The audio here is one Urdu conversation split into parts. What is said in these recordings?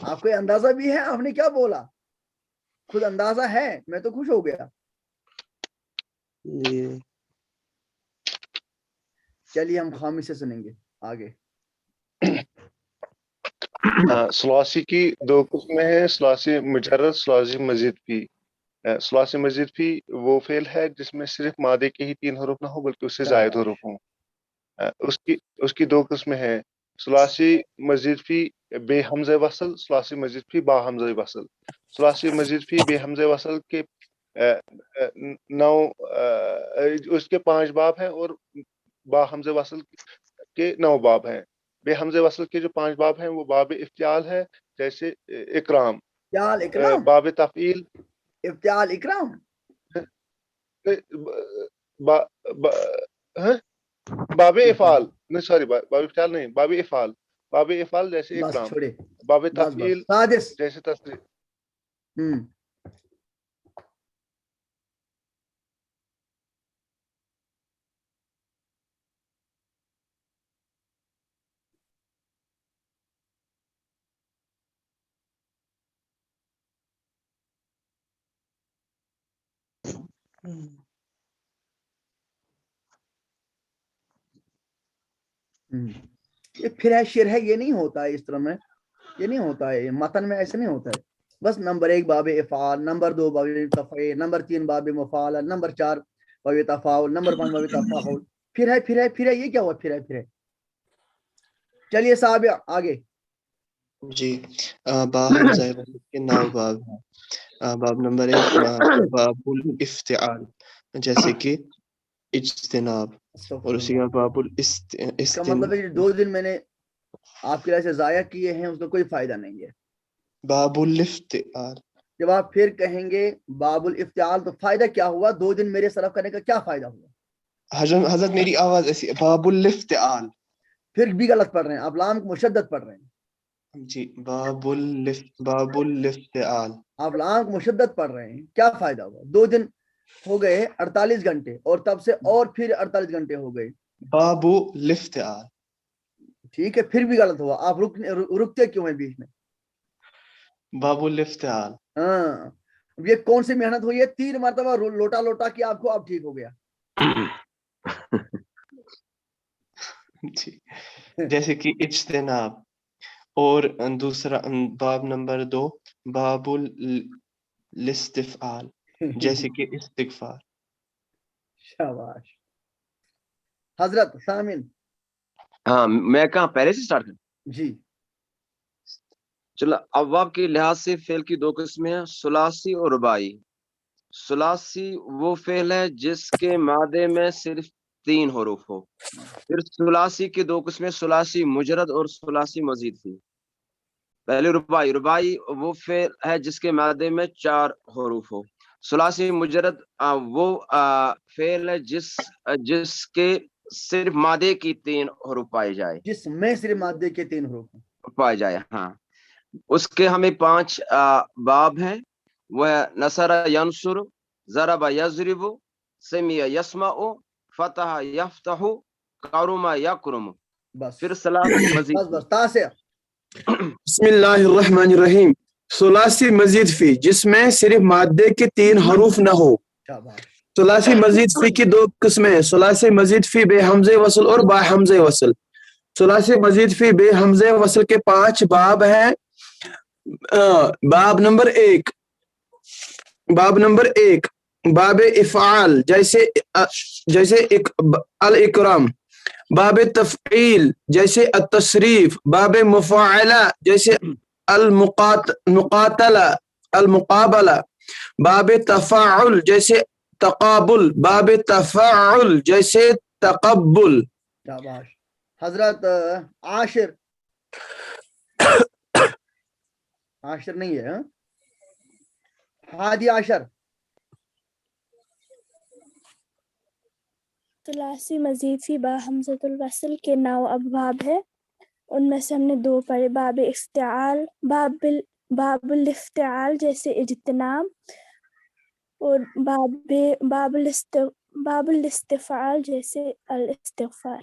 آپ کو اندازہ بھی ہے؟ آپ نے کیا بولا؟ خود اندازہ ہے؟ میں تو خوش ہو گیا. یہ چلیے ہم خامس سے سنیں گے آگے. ثلاثی کی دو قسمیں ہیں، ثلاثی مجرد، ثلاثی مزید فی. ثلاثی مزید فی وہ فعل ہے جس میں صرف مادے کے ہی 3 حروف نہ ہو بلکہ اس سے زائد حروف ہوں. اس کی دو قسمیں ہیں، ثلاثی مزید فی بے حمزہ وصل، ثلاثی مزید فی با حمزہ وصل. ثلاثی مزید فی بے حمزہ وصل کے 9 اس کے 5 باب ہیں اور با حمزہ وصل کے 9 باب ہیں. بے حمزہ وصل کے جو 5 باب ہیں وہ باب افتعال ہے، جیسے اکرام، افتعال اکرام، باب تفعیل، افتعال اکرام، باب افعال نہیں، سوری، باب افتعال نہیں، باب افعال. باب افعال جیسے بس اکرام، چھوڑے. باب بس تفعیل سادس. جیسے تصریف. یہ پھر ہے شر ہے، یہ نہیں ہوتا ہے اس طرح میں، یہ نہیں ہوتا ہے متن میں، ایسے نہیں ہوتا ہے. بس نمبر 1 باب افعال، نمبر 2 باب تفعیل، نمبر 3 باب مفعول، نمبر 4 باب تفاعل، نمبر 5 باب تفاعل. پھر ہے یہ کیا ہوا؟ پھر ہے. چلیے صاحب آگے. جی با حمزہ وصل کے 9 باب ہیں. باب نمبر 1 باب الافتعال جیسے کہ اجتناب، اور اسی کا باب اس کا مطلب ہے کہ 2 دن میں نے آپ کے لیے سے ضائع کیے ہیں، اس کا کوئی فائدہ نہیں ہے. باب الافتعال. جب آپ پھر کہیں گے باب الافتعال تو فائدہ کیا ہوا؟ 2 دن میرے صرف کرنے کا کیا فائدہ ہوا؟ حضرت میری آواز ایسی ہے، باب الافتعال. پھر بھی غلط پڑھ رہے ہیں آپ، لام کو مشدد پڑھ رہے ہیں. جی باب الافتعال. آپ لام کو مشدد پڑھ رہے ہیں، کیا فائدہ ہوا؟ 2 دن ہو گئے 48 گھنٹے، اور تب سے اور پھر 48 گھنٹے ہو گئے. باب الافتعال. ٹھیک ہے، پھر بھی غلط ہوا. آپ رکتے کیوں ہیں بیچ میں؟ باب الافتعال. ہاں، یہ کون سی محنت ہوئی ہے؟ 3 مرتبہ لوٹا کیا آپ کو، اب ٹھیک ہو گیا. جی جیسے کہ اجتناب. اور دوسرا باب نمبر 2 باب الاستفعال جیسے کہ استغفار. شاباش. حضرت سامن. ہاں میں کہاں پہلے سے سٹارٹ کروں؟ جی چلو، ابواب کے لحاظ سے فعل کی 2 قسمیں ہیں، ثلاثی اور رباعی. ثلاثی وہ فعل ہے جس کے مادے میں صرف 3 حروف ہو. پھر ثلاثی کی 2 قسمیں، ثلاثی مجرد اور ثلاثی مزید فی. پہلے رباعی وہ فعل ہے جس کے مادے میں 4 حروف ہو. ثلاثی مجرد وہ فعل ہے جس کے صرف مادے کی 3 حروف پائے جائے، جس میں صرف مادے کے 3 حروف ہیں. پائے جائے. ہاں، اس کے ہمیں 5 باب ہیں، وہ ہے نصر ینصر، ضرب یضرب، سمع یسمع، فتح یفتح، کرم یکرم. بس پھر ثلاثی مزید بس تاسع. بسم اللہ الرحمن الرحیم. ثلاثی مزید فی جس میں صرف مادے کے 3 حروف نہ ہو. شاباش. ثلاثی مزید فی کی 2 قسمیں ہیں، ثلاثی مزید فی بے حمزہ وصل اور با حمزہ وصل. ثلاثی مزید فی بے حمزہ وصل کے 5 باب ہیں. باب نمبر 1 باب افعال جیسے الاکرام. باب تفعیل جیسے التصریف. باب مفاعلہ جیسے المقابلہ. باب تفاعل جیسے تقابل. باب تفاعل جیسے تقبل. شاباش. حضرت عاشر. عاشر نہیں ہے، ہاں؟ ہادی عاشر. ثلاثی مزید فی با حمزۃ الوصل کے 9 ابواب ہے. ان میں سے ہم نے 2 پڑھے، باب افتعال، باب الافتعال جیسے اجتناب، اور باب الاستفعال جیسے الاستغفار.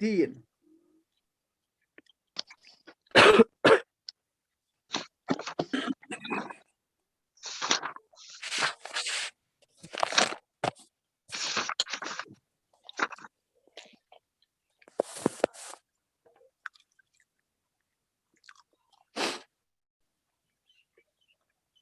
3,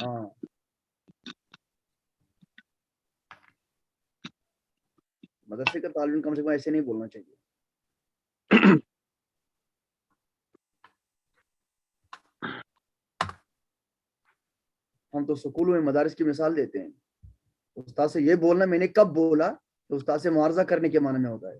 ہاں مدرسے کا طالب علم کم سے کم ایسے نہیں بولنا چاہیے. ہم تو سکولوں میں مدارس کی مثال دیتے ہیں. استاد سے یہ بولنا میں نے کب بولا تو استاد سے معارضہ کرنے کے معنی میں ہوتا ہے.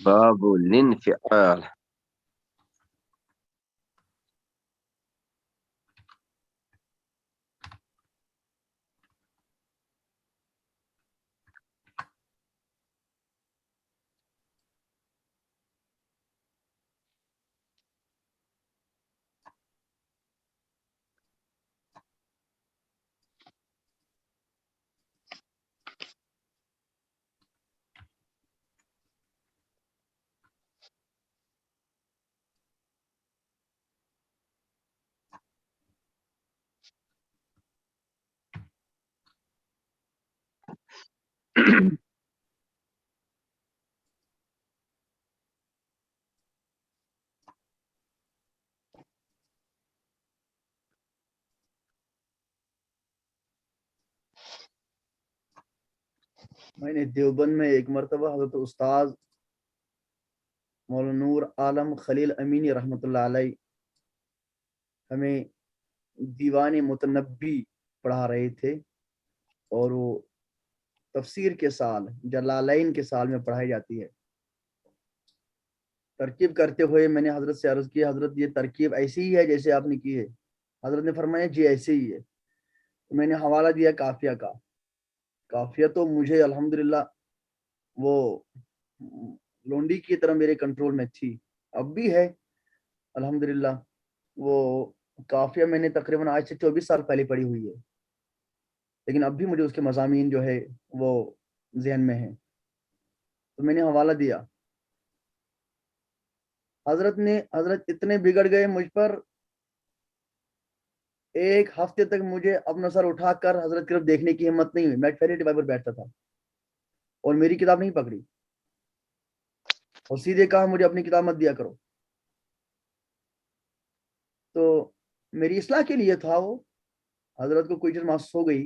باب الانفعال. میں نے دیوبند میں ایک مرتبہ حضرت استاد مولانا نور عالم خلیل امینی رحمۃ اللہ علیہ ہمیں دیوان متنبی پڑھا رہے تھے اور وہ تفسیر کے سال جلالین کے سال میں پڑھائی جاتی ہے. ترکیب کرتے ہوئے میں نے حضرت سے عرض کیا حضرت یہ ترکیب ایسی ہی ہے جیسے آپ نے کی ہے. حضرت نے فرمایا جی ایسے ہی ہے. تو میں نے حوالہ دیا قافیہ کا. قافیہ تو مجھے الحمدللہ وہ لونڈی کی طرح میرے کنٹرول میں تھی, اب بھی ہے الحمدللہ. وہ قافیہ میں نے تقریباً آج سے 24 سال پہلے پڑھی ہوئی ہے, لیکن اب بھی مجھے اس کے مضامین جو ہے وہ ذہن میں ہیں. تو میں نے حوالہ دیا. حضرت اتنے بگڑ گئے مجھ پر, ایک ہفتے تک مجھے اپنا سر اٹھا کر حضرت کی طرف دیکھنے کی ہمت نہیں ہوئی. میں پہلے ٹیبل پر بیٹھتا تھا اور میری کتاب نہیں پکڑی اور سیدھے کہا مجھے اپنی کتاب مت دیا کرو. تو میری اصلاح کے لیے تھا وہ. حضرت کو کوئی چیز محسوس ہو گئی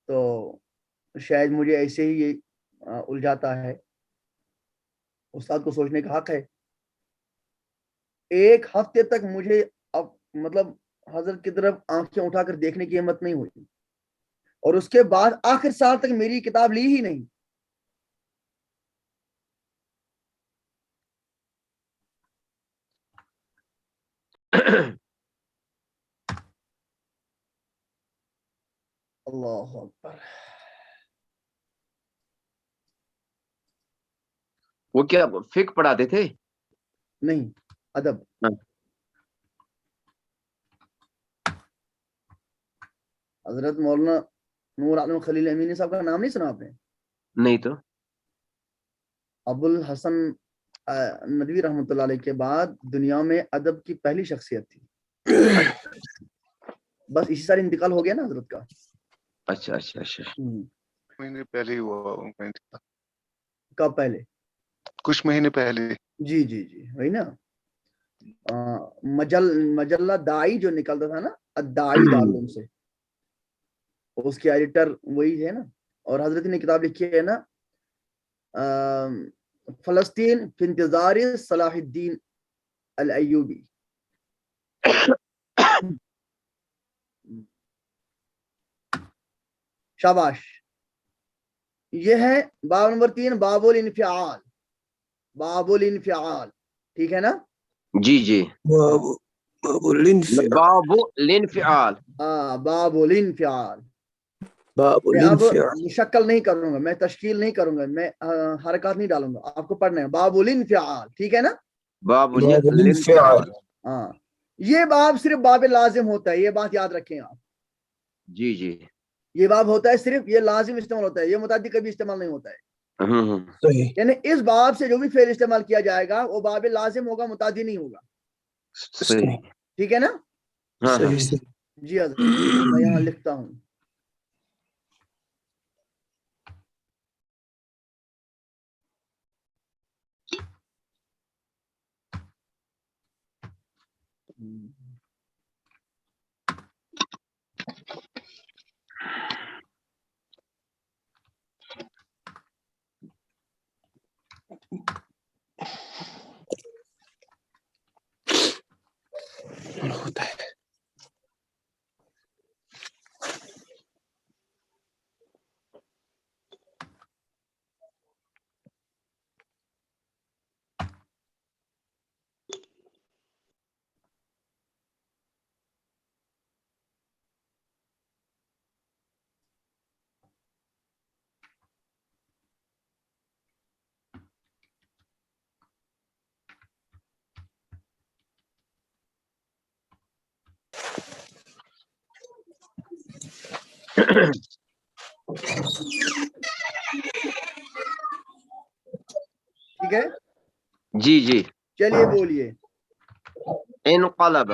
تو شاید مجھے ایسے ہی یہ الجھاتا ہے. استاد کو سوچنے کا حق ہے. ایک ہفتے تک مجھے اب مطلب حضرت کی طرف آنکھیں اٹھا کر دیکھنے کی ہمت نہیں ہوئی, اور اس کے بعد آخر سال تک میری کتاب لی ہی نہیں. اللہ اکبر. وہ کیا فقہ پڑھاتے تھے؟ نہیں, ادب. حضرت مولانا نور عالم خلیل امینی صاحب کا نام نہیں سنا آپ نے؟ نہیں تو. ابو الحسن ندوی رحمۃ اللہ علیہ کے بعد دنیا میں ادب کی پہلی شخصیت تھی. بس اسی سال انتقال ہو گیا نا حضرت کا. اچھا اچھا اچھا. مہینے پہلے ہوا. کب پہلے؟ کچھ مہینے پہلے. جی جی جی وہی نا. مجلہ دائی جو نکلتا تھا نا, الدائی دارالعلوم سے, اس کے ایڈیٹر وہی ہے نا. اور حضرت نے کتاب لکھی ہے نا, فلسطین فی انتظار صلاح الدین الایوبی. شاباش. یہ ہے باب نمبر 3, باب الانفعال. باب الانفعال, ٹھیک ہے نا؟ جی جی. باب الانفعال. باب الانفعال. باب الانفعال. باب میں اب الانفعال. شکل نہیں کروں گا, میں تشکیل نہیں کروں گا, میں حرکات نہیں ڈالوں گا, آپ کو پڑھنا ہے باب الانفعال, ٹھیک ہے نا؟ باب باب الانفعال. الانفعال. ہاں, یہ باب صرف باب لازم ہوتا ہے, یہ بات یاد رکھیں آپ. جی جی. یہ باب ہوتا ہے صرف, یہ لازم استعمال ہوتا ہے, یہ متعدی کبھی استعمال نہیں ہوتا ہے. صحیح. یعنی اس باب سے جو بھی فعل استعمال کیا جائے گا وہ باب لازم ہوگا, متعدی نہیں ہوگا. صحیح. ٹھیک ہے نا؟ صحیح. جی حضرت, میں یہاں لکھتا ہوں. ہوتا ہے. ٹھیک ہے, جی جی. چلیے بولیے. انقلب.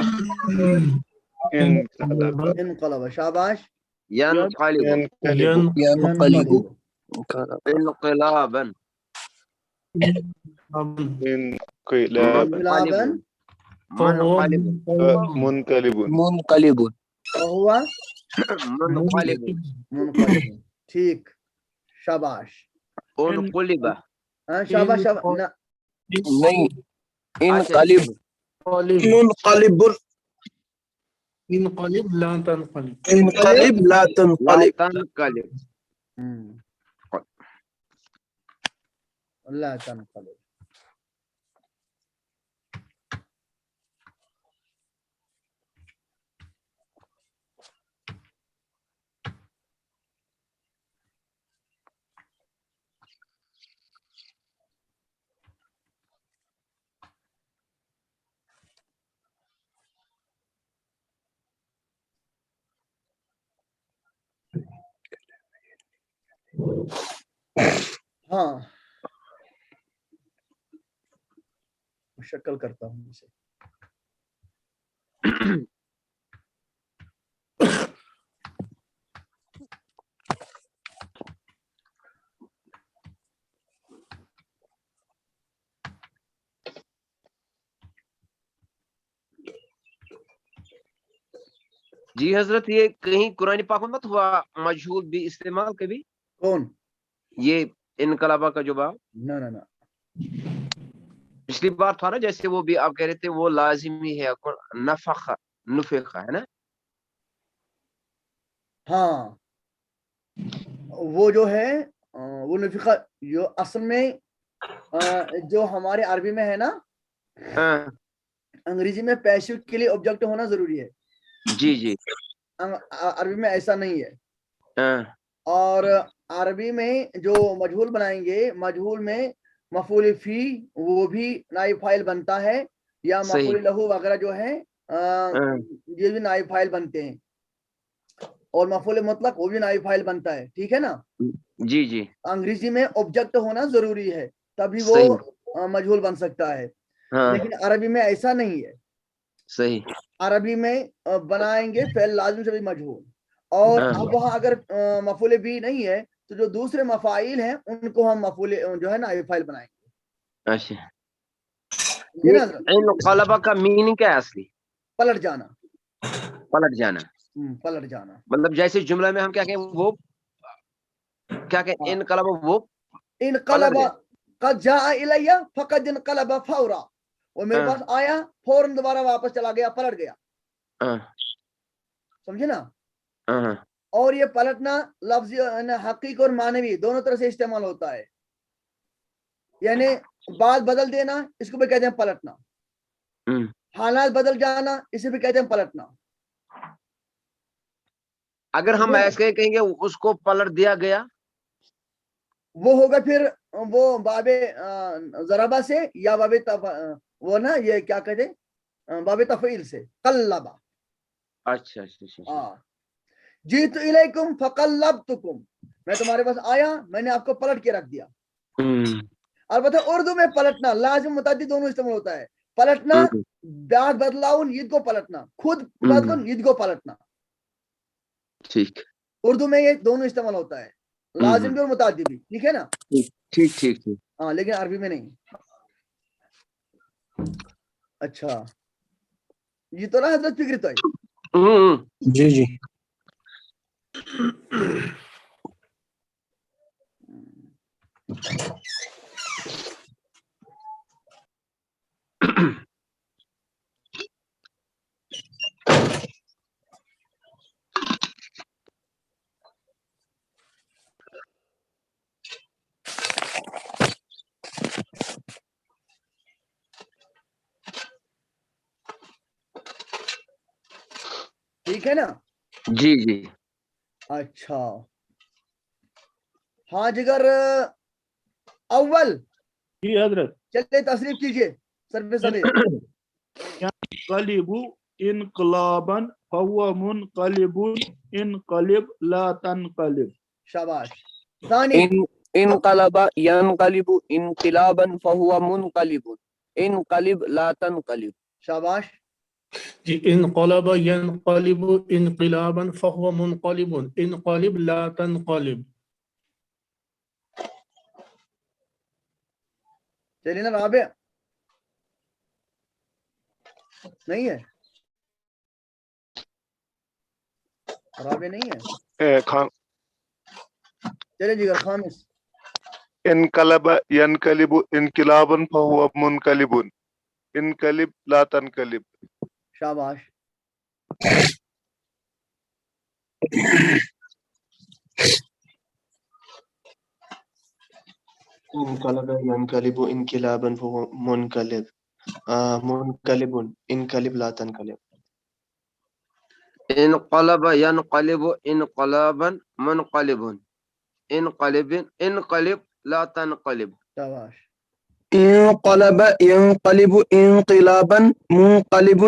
انقلب, شاباش. ينقلب. ينقلب. ينقلب. انقلابا. انقلابا. انقلابا. منقلب. منقلب. منقلب. وهو منقلب. منقلب. ٹھیک, شاباش. انقلب. ہاں شاباش شاباش. نہیں, اچھا, انقلب. منقلب. انقلب لا تنقلب. انقلب لا لا تنقلب. تنقلب. لا تنقلب. ہاں, شکل کرتا ہوں اسے. جی حضرت, یہ کہیں قرآن پاک میں مت ہوا مجہول بھی استعمال کبھی؟ کون؟ یہ انقلابہ کا جو باب نہ نہ نہ, پچھلی بار تھا نا, جیسے وہ بھی آپ کہہ رہے تھے وہ لازمی ہے, نفخ نفخ ہے نا. ہاں وہ جو ہے وہ نفخہ جو اصل میں جو ہمارے عربی میں ہے نا, انگریزی میں پیسو کے لیے آبجیکٹ ہونا ضروری ہے. جی جی, عربی میں ایسا نہیں ہے. اور عربی میں جو مجہول بنائیں گے, مجہول میں مفعول فی وہ بھی نائب فاعل بنتا ہے, یا صحیح. مفعول لہو وغیرہ جو ہے یہ بھی نائب فاعل بنتے ہیں, اور مفعول مطلق وہ بھی نائب فاعل بنتا ہے. ٹھیک ہے نا. جی جی, انگریزی میں آبجیکٹ ہونا ضروری ہے, تبھی وہ صحیح. مجہول بن سکتا ہے. ہاں لیکن عربی میں ایسا نہیں ہے. صحیح. عربی میں بنائیں گے فعل لازم سے بھی مجہول, اور اب وہاں اگر مفعول بھی نہیں ہے تو جو دوسرے مفاعیل ہیں ان کو ہم مفعول جو ہے نائب فاعل بنائیں گے. اچھا, یہ نا حضرت, انقلبہ کا میننگ کیا ہے اصلی؟ پلٹ جانا. پلٹ جانا. پلٹ جانا مطلب جیسے جملہ میں ہم کیا کہیں, وہ کیا کہیں, انقلبہ وہ انقلب قد جاء الیہ فقد انقلب فورا, وہ میرے پاس آیا فوراً دوبارہ واپس چلا گیا, پلٹ گیا. سمجھے نا. اور یہ پلٹنا لفظ حقیقی اور معنوی دونوں طرح سے استعمال ہوتا ہے. یعنی بات بدل دینا, اس کو بھی کہتے ہیں پلٹنا. حالات بدل جانا, اسے بھی کہتے ہیں پلٹنا. اگر ہم ایسے کہیں گے اس کو پلٹ دیا گیا, وہ ہوگا پھر وہ باب ضربہ سے, یا باب وہ نا یہ کیا کہتے ہیں باب تفعیل سے, قلبا. اچھا اچھا, جیت الیکم فقلبتکم, میں تمہارے پاس آیا, میں نے آپ کو پلٹ کے رکھ دیا. البتہ اردو میں پلٹنا لازم متعدی دونوں استعمال ہوتا ہے. پلٹنا بات بدلاؤن عید کو پلٹنا, خود بدلن عید کو پلٹنا. ٹھیک, اردو میں یہ دونوں استعمال ہوتا ہے, لازم بھی اور متعدی بھی. ٹھیک ہے نا. ٹھیک ٹھیک ٹھیک, ہاں, لیکن عربی میں نہیں. اچھا, یہ تو نا حضرت فکر تو جی جی ٹھیک ہے نا. جی جی اچھا ہاں جگر اول جی حضرت. چلے تصریف کیجئے سر پہ صغیر. ينقلب انقلابا فهو منقلب انقلب لا تنقلب. شاباش. ثانی انقلب ينقلب انقلابا فهو منقلب انقلب لا تنقلب. شاباش. جی انقلب ينقلب انقلابا فهو منقلب انقلب لا تنقلب. چلیے نا رابع نہیں ہے. رابع نہیں ہے. خان چلے جگر خامس. انقلب ينقلب انقلابا فهو منقلب انقلب لا تنقلب. شاباش. انقلب ينقلب انقلابا فهو منقلب منقلب انقلب لا تنقلب. انقلب ينقلب انقلابا منقلب انقلب لا تنقلب. شاباش. انقلب ينقلب انقلابا منقلب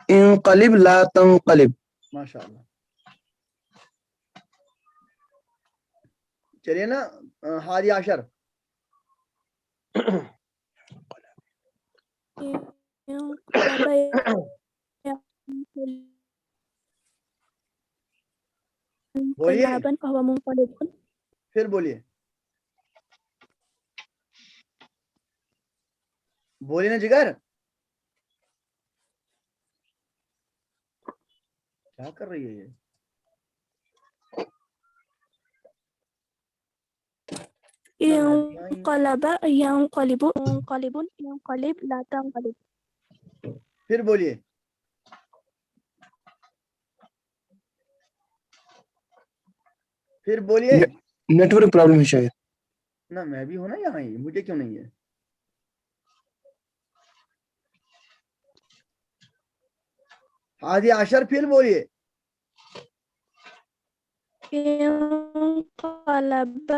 انقلب لا تنقلب. ماشاء اللہ. چلیے نا ہادی عشر. بولیے انقلابا فهو منقلب. پھر بولیے. بولیے نا جگر. کیا کر رہی ہے یہ؟ انقلب ينقلب انقلب ينقلب لا تنقلب. پھر بولیے. پھر بولیے. نیٹ ورک پرابلم ہے شاید. نہ میں بھی ہوں نا یہاں ہی, مجھے کیوں نہیں ہے؟ ہادی عشر پھر بولیے. انقلب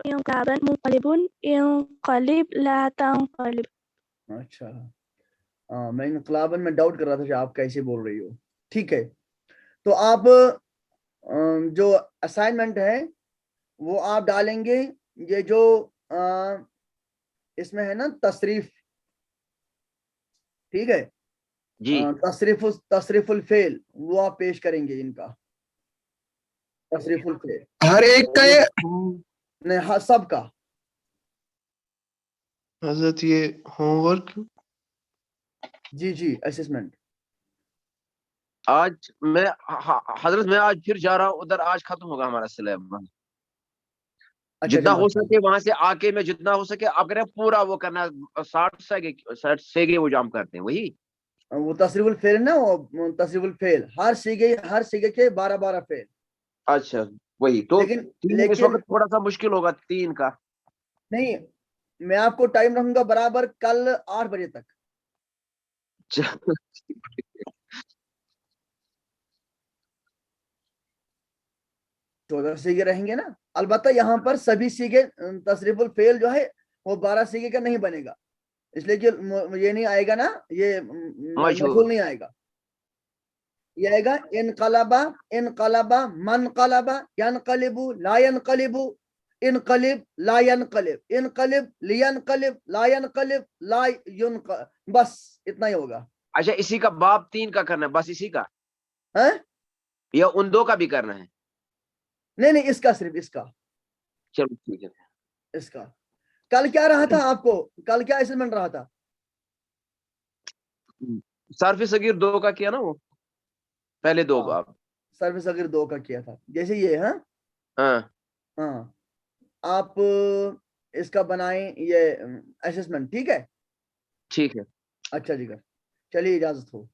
انقلابا منقلب انقلب لا تنقلب. اچھا میں انقلاباً میں ڈاؤٹ کر رہا تھا کہ آپ کیسے بول رہی ہو. ٹھیک ہے تو آپ جو اسائنمنٹ ہے وہ آپ ڈالیں گے. یہ جو اس میں ہے نا تصریف, ٹھیک ہے, جی تصریف الفعل وہ آپ پیش کریں گے. ان کا تصریف الفعل ہر ایک کا یہ نہیں سب کا. حضرت یہ ہوم ورک جی جی اسسمنٹ. آج میں حضرت میں آج پھر جا رہا ہوں ادھر. آج ختم ہوگا ہمارا سلیبس. جتنا ہو سکے وہاں سے آ کے میں جتنا ہو سکے آپ کریں پورا وہ کرنا. 60 سیگے وہ جام کرتے ہیں وہی وہ تصریف الفعل نا, وہ تصریف الفعل ہر سیگے کے 12 فعل. اچھا وہی تو. لیکن اس وقت تھوڑا سا مشکل ہوگا 3 کا. نہیں میں آپ کو ٹائم رکھوں گا برابر کل 8 بجے تک. 14 سیگے رہیں گے نا. البتہ یہاں پر سبھی سیگے تصریف الفعل جو ہے وہ 12 سیگے کا نہیں بنے گا, اس لیے کہ یہ نہیں آئے گا نا, یہ مجہول نہیں آئے گا. یہ آئے گا انقلبا انقلبا منقلبا ینقلب لا ینقلب انقلب لا ینقلب انقلب لینقلب لا ینقلب لا ينقلب. بس اتنا ہی ہوگا. اچھا اسی کا باب 3 کا کرنا ہے بس, اسی کا ہاں یا ان 2 کا بھی کرنا ہے؟ نہیں اس کا, صرف اس کا. چلو ٹھیک ہے. اس کا کل کیا رہا تھا آپ کو, کل کیا اسسمنٹ رہا تھا؟ صرف صغیر 2 کا کیا نا وہ پہلے 2 باب. صرف صغیر 2 کا کیا تھا جیسے یہ. ہاں ہاں ہاں آپ اس کا بنائیں یہ اسسمنٹ. ٹھیک ہے ٹھیک ہے. اچھا جی چلیے اجازت ہو.